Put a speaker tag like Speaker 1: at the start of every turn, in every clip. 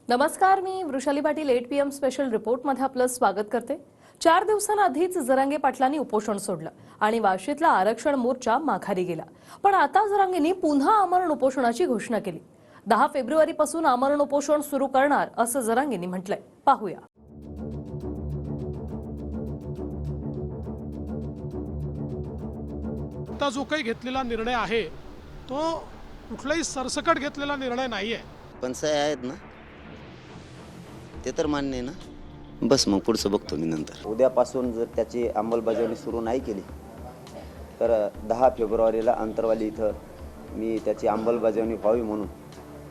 Speaker 1: नमस्कार, मी Vrushali Patil 8 PM special रिपोर्टमध्ये आपलं स्वागत करते। 4 दिवसांआधीच जरांगे पाटलांनी उपोषण सोडलं आणि वाशीतला आरक्षण मोर्चा माघारी गेला। पण आता जरांगेंनी पुन्हा आमरण उपोषणाची घोषणा केली। 10 फेब्रुवारीपासून आमरण उपोषण सुरू करणार असं जरांगेंनी म्हटलंय। पाहूया।
Speaker 2: आता जो काही घेतलेला निर्णय आहे तो कुठलाही सरसकट घेतलेला निर्णय नाहीये।
Speaker 3: पण साहेब आहेत ना, ते तर मान्य आहे ना। बस मग पुढचं बघतो मी नंतर। उद्यापासून जर त्याची अंमलबजावणी सुरू नाही केली तर 10 फेब्रुवारीला अंतरवाली इथं मी त्याची अंमलबजावणी व्हावी म्हणून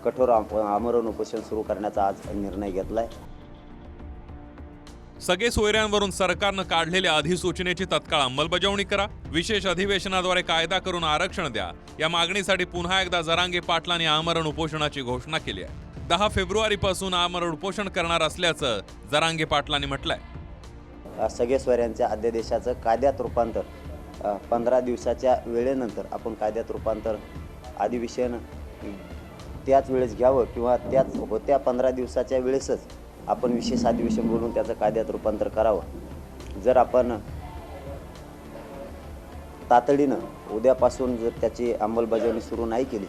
Speaker 3: कठोर आमरण उपोषण सुरू करण्याचा आज निर्णय घेतलाय।
Speaker 4: सगळे सोयऱ्यांवरून सरकारनं काढलेल्या अधिसूचनेची तत्काळ अंमलबजावणी करा, विशेष अधिवेशनाद्वारे कायदा करून आरक्षण द्या, या मागणीसाठी पुन्हा एकदा जरांगे पाटलांनी आमरण उपोषणाची घोषणा केली आहे। 10 फेब्रुवारीपासून आमरण उपोषण करणार असल्याचं जरांगे पाटलांनी म्हटलंय।
Speaker 3: सगळे सोयऱ्यांच्या अध्यादेशाचं कायद्यात रूपांतर 15 दिवसाच्या वेळेनंतर आपण कायद्यात रूपांतर अधिवेशन त्याच वेळेस घ्यावं किंवा त्याच होत्या 15 दिवसाच्या वेळेसच आपण विशेष अधिवेशन बोलून त्याचं कायद्यात रूपांतर करावं। जर आपण तातडीनं उद्यापासून जर त्याची अंमलबजावणी सुरू नाही केली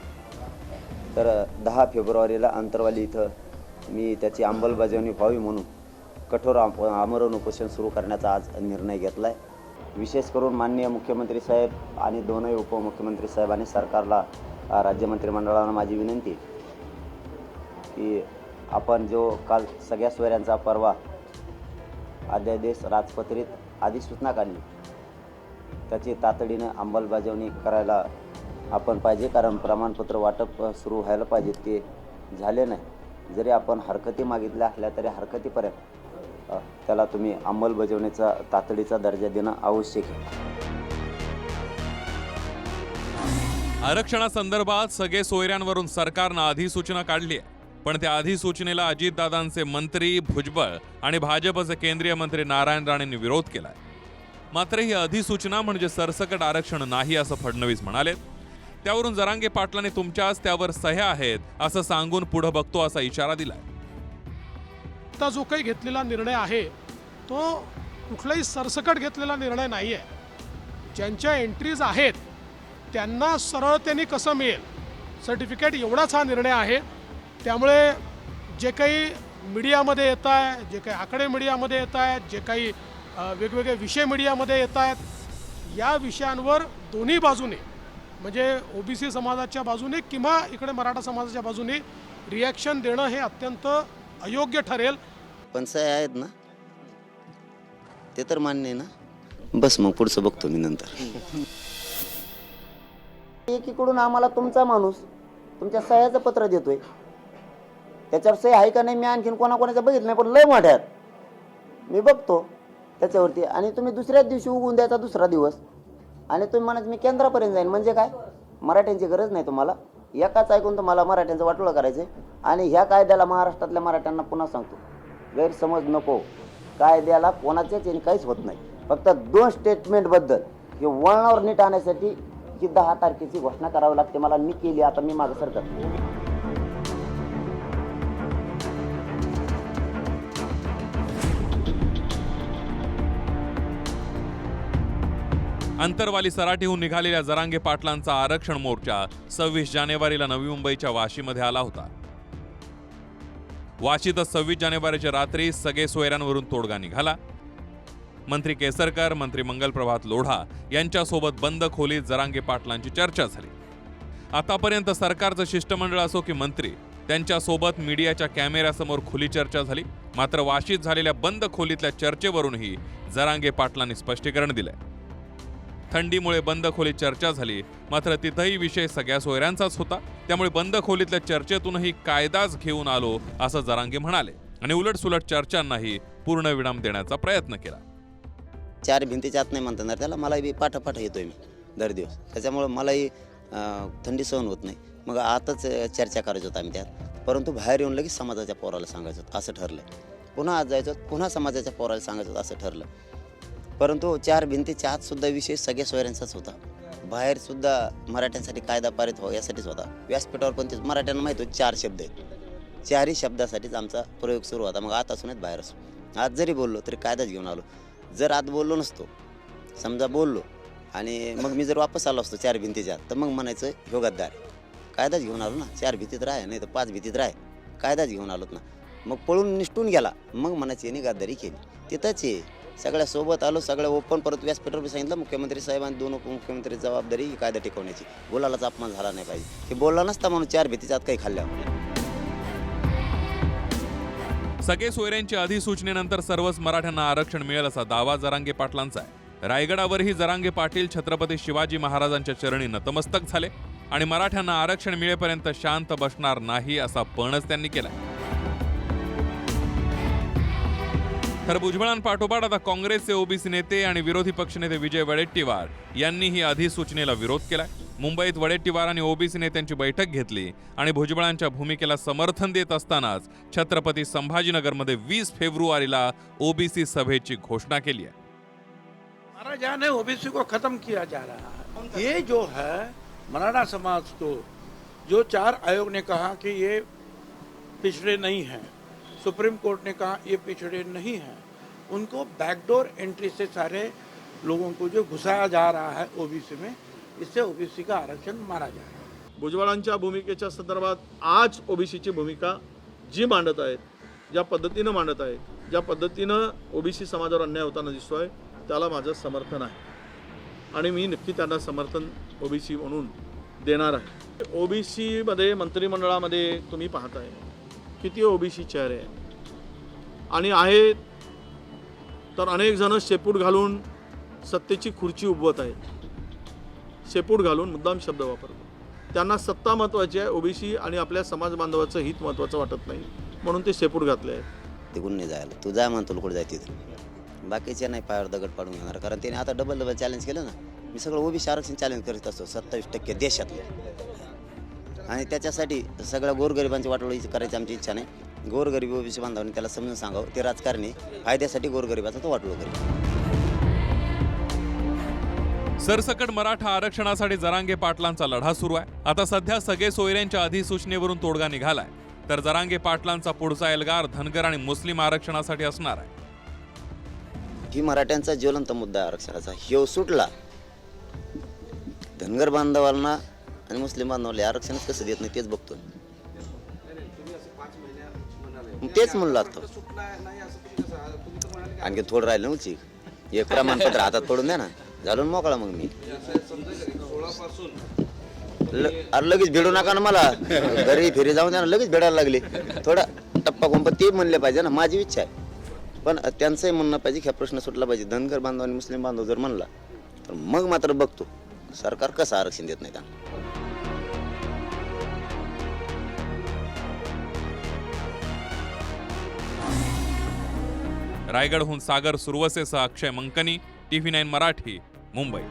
Speaker 3: तर 10 फेब्रुवारीला अंतरवाली इथं मी त्याची अंमलबजावणी व्हावी म्हणून कठोर आमरण उपोषण सुरू करण्याचा आज निर्णय घेतला आहे। विशेष करून माननीय मुख्यमंत्री साहेब आणि दोनही उपमुख्यमंत्री साहेब आणि सरकारला, राज्य मंत्रिमंडळाला माझी विनंती की आपण जो काल सगळ्या सोयऱ्यांचा परवा अध्यादेश राजपत्रित अधिसूचना काढली त्याची तातडीनं अंमलबजावणी करायला आपण पाहिजे, कारण प्रमाणपत्र वाटप सुरू व्हायला पाहिजे, ते झाले नाही। जरी आपण हरकती मागितल्या असल्या तरी हरकतीपर्यंत त्याला तुम्ही अंमलबजावणीचा तातडीचा दर्जा देणं आवश्यक आहे।
Speaker 4: आरक्षणासंदर्भात सगळे सोयऱ्यांवरून सरकारनं अधिसूचना काढली आहे, पण त्या अधिसूचनेला अजितदादांचे मंत्री भुजबळ आणि भाजपचे केंद्रीय मंत्री नारायण राणेंनी विरोध केलाय। मात्र ही अधिसूचना म्हणजे सरसकट आरक्षण नाही असं फडणवीस म्हणाले। त्यावरून जरांगे पाटलांनी तुमच्याच त्यावर सह्या आहेत असं सांगून पुढे बघतो असा इशारा दिलाय।
Speaker 2: आता जो काही घेतलेला निर्णय आहे तो कुठलाही सरसकट घेतलेला निर्णय नाहीये। ज्यांच्या एंट्रीज आहेत त्यांना सरळतेने कसं मिळेल सर्टिफिकेट, एवढाच हा निर्णय आहे। त्यामुळे जे काही मीडियामध्ये येत आहे, जे काही आकडे मीडियामध्ये येत आहेत, जे काही वेगवेगळे विषय मीडियामध्ये येत आहेत, या विषयांवर दोन्ही बाजूने म्हणजे ओबीसी समाजाच्या बाजूने किंवा इकडे मराठा समाजाच्या बाजूने रिॲक्शन देणं हे अत्यंत अयोग्य ठरेल।
Speaker 3: पण साहेब आहेत ना, ते तर मान्य आहे ना। बस मग पुढचं बघतो मी नंतर। एकीकडून आम्हाला तुमचा माणूस तुमच्या सह्याचं पत्र देतोय, त्याच्यावर सही आहे का नाही मी आणखीन कोणाकोणाचं बघितलं नाही, पण लय मोठ्यात मी बघतो त्याच्यावरती। आणि तुम्ही दुसऱ्याच दिवशी उगवून द्यायचा दुसरा दिवस आणि तुम्ही म्हणत मी केंद्रापर्यंत जाईन। म्हणजे काय, मराठ्यांची गरज नाही तुम्हाला, एकाच ऐकून तुम्हाला मराठ्यांचं वाटोळं करायचं आहे। आणि ह्या कायद्याला महाराष्ट्रातल्या मराठ्यांना पुन्हा सांगतो, गैरसमज नको, कायद्याला कोणाच्याच याने काहीच होत नाही। फक्त 2 स्टेटमेंटबद्दल हे वळणावर नीट आणण्यासाठी की 10 तारखेची घोषणा करावी लागते मला, मी केली, आता मी मागं सरकार।
Speaker 4: अंतरवाली सराटीहून निघालेल्या जरांगे पाटलांचा आरक्षण मोर्चा 26 जानेवारीला नवी मुंबईच्या वाशीमध्ये आला होता। वाशीतच 26 जानेवारीच्या रात्री सगळे सोयऱ्यांवरून तोडगा निघाला। मंत्री केसरकर, मंत्री मंगलप्रभात लोढा यांच्यासोबत बंद खोलीत जरांगे पाटलांची चर्चा झाली। आतापर्यंत सरकारचं शिष्टमंडळ असो की मंत्री, त्यांच्यासोबत मीडियाच्या कॅमेऱ्यासमोर खुली चर्चा झाली। मात्र वाशीत झालेल्या बंद खोलीतल्या चर्चेवरूनही जरांगे पाटलांनी स्पष्टीकरण दिलंय। थंडीमुळे बंद खोलीत चर्चा झाली, मात्र तिथंही विषय सगळ्या सोयऱ्यांचाच होता, त्यामुळे बंद खोलीतल्या चर्चेतूनही कायदाच घेऊन आलो असं जरांगे म्हणाले आणि उलटसुलट चर्चांनाही पूर्ण विराम देण्याचा प्रयत्न केला।
Speaker 3: 4 भिंतीच्या आत नाही म्हणता येणार त्याला, मलाही पाठापाठ येतोय मी दर दिवस, त्याच्यामुळे मलाही थंडी सहन होत नाही। मग आताच चर्चा करायचं होतं आम्ही त्यात, परंतु बाहेर येऊन लगेच समाजाच्या पोराला सांगायचं होतं असं ठरलं। पुन्हा आज जायचं, पुन्हा समाजाच्या पोराला सांगायचं होतं असं ठरलं। परंतु 4 भिंतीच्या आत सुद्धा विषय सगळ्या सोयऱ्यांचाच होता। बाहेर सुद्धा मराठ्यांसाठी कायदा पारित व्हावा यासाठीच होता। व्यासपीठावर पण ते मराठ्यांना माहिती होतं 4 शब्द आहेत, चारही शब्दासाठीच आमचा प्रयोग सुरू होता. मग आत असू नाहीत बाहेर असू. आज जरी बोललो तरी कायदाच घेऊन आलो. जर आत बोललो नसतो, समजा बोललो आणि मग मी जर वापस आलो असतो 4 भिंतीच्या आत, तर मग म्हणायचं ह्यो गद्दार आहे. कायदाच घेऊन आलो ना. 4 भीतीत राह, नाही तर 5 भीतीत राह. कायदाच घेऊन आलोत ना. मग पळून निष्ठून गेला, मग म्हणायचं यांनी गद्दारी केली. तिथंच आहे. सगळ्यासोबत आलो, सगळ्या ओपन. परत व्यासपीठावर बी सांगितलं मुख्यमंत्री साहेबांनी 2 उपमुख्यमंत्री जबाबदारी ही कायदा टिकवण्याची. बोलायलाच अपमान झाला नाही पाहिजे. हे बोलला नसता म्हणून 4 भीतीच्या आत काही खाल्ल्यावर.
Speaker 4: सगळे सोयऱ्यांच्या अधिसूचनेनंतर सर्वच मराठ्यांना आरक्षण मिळेल असा दावा जरांगे पाटलांचा आहे. रायगडावरही जरांगे पाटील छत्रपती शिवाजी महाराजांच्या चरणी नतमस्तक झाले आणि मराठ्यांना आरक्षण मिळेपर्यंत शांत बसणार नाही असा पणच त्यांनी केला. तर भुजबळांपाठोपाठ आता काँग्रेसचे ओबीसी नेते आणि विरोधी पक्षनेते विजय वडेट्टीवार यांनीही अधिसूचनेला विरोध केलाय. मुंबईत वडेट्टीवार आणि ओबीसी नेत्यांची बैठक घेतली आणि भुजबळांच्या भूमिकेला समर्थन देत असतानाच छत्रपती संभाजीनगरमध्ये 20 फेब्रुवारीला ओबीसी सभेची घोषणा केली आहे.
Speaker 5: महाराज यहाँ ने ओबीसी को खत्म किया जा रहा है. ये जो है मराठा समाज को जो 4 आयोग ने कहा कि ये पिछड़े नहीं हैं, सुप्रीम कोर्ट ने कहा ये पिछड़े नहीं हैं, उनको बैकडोर एंट्री से सारे लोगों को जो घुसाया जा रहा है ओबीसी में, इससे ओबीसी का आरक्षण मारा जा रहा है.
Speaker 6: भुजबळांच्या भूमिकेच्या संदर्भात आज ओबीसीची भूमिका जी मांडत आहेत, ज्या पद्धतीनं मांडत आहेत, ज्या पद्धतीनं ओबीसी समाजावर अन्याय होताना दिसतोय, त्याला माझं समर्थन आहे आणि मी नक्की त्यांना समर्थन ओबीसी म्हणून देणार आहे. ओबीसीमध्ये मंत्रिमंडळामध्ये तुम्ही पाहताय किती ओबीसी चेहरे आहेत आणि आहेत तर अनेक जण शेपूट घालून सत्तेची खुर्ची उभवत आहेत. शेपूट घालून मुद्दाम शब्द वापरतो. त्यांना सत्ता महत्त्वाची आहे, ओबीसी आणि आपल्या समाज बांधवाचं हित महत्त्वाचं वाटत नाही म्हणून ते शेपूट घातले आहेत.
Speaker 3: ते गुन्हे जायला तू जा म्हणतो कुठे जायचे बाकीचे नाही पायावर दगड पाडून घेणार. कारण त्याने आता डबल चॅलेंज केलं ना. मी सगळं ओबीसी आरक्षण चॅलेंज करीत असतो 27% देशातलं. आणि त्याच्यासाठी सगळ्या गोरगरिबांची वाटोळी करायची आमची इच्छा नाही. गोरगरीब ओबीसी बांधवांनी त्याला समजून सांगावं ते राजकारणी फायद्यासाठी गोरगरिबाचा तो वाटोळ करेल.
Speaker 4: सरसकट मराठा आरक्षणासाठी जरांगे पाटलांचा लढा सुरू आहे. आता सध्या सगळे सोयऱ्यांच्या अधिसूचनेवरून तोडगा निघालाय, तर जरांगे पाटलांचा पुढचा एल्गार धनगर आणि मुस्लिम आरक्षणासाठी असणार आहे.
Speaker 3: ही मराठ्यांचा ज्वलंत मुद्दा आहे आरक्षणाचा. ह्यो सुटला धनगर बांधवांना आणि मुस्लिम बांधवांना आरक्षणच कसं देत नाही तेच बघतो. तेच म्हणलं आता आणखी थोडं राहिलं नव्हती. एक प्रमाणपत्र हातात पडून द्या ना, झालं मोकळा. मग मी लगेच भेडू नका ना मला. घरी फिरी जाऊन द्या ना, लगेच भेडायला लागले. थोडा टप्पा कोंपा ते म्हणले पाहिजे ना. माझी इच्छा आहे पण त्यांचंही म्हणणं पाहिजे की हा प्रश्न सुटला पाहिजे. धनगर बांधव आणि मुस्लिम बांधव जर म्हणला तर मग मात्र बघतो सरकार कसं आरक्षण देत नाही त्यांना.
Speaker 4: रायगडहून सागर सुरवसेसह अक्षय मंकनी, TV9 मराठी, मुंबई.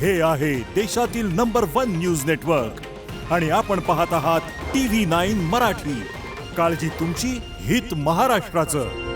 Speaker 7: हे आहे देशातील नंबर 1 न्यूज नेटवर्क आणि आपण पाहत आहात TV9 मराठी. काळजी तुमची, हित महाराष्ट्राचं.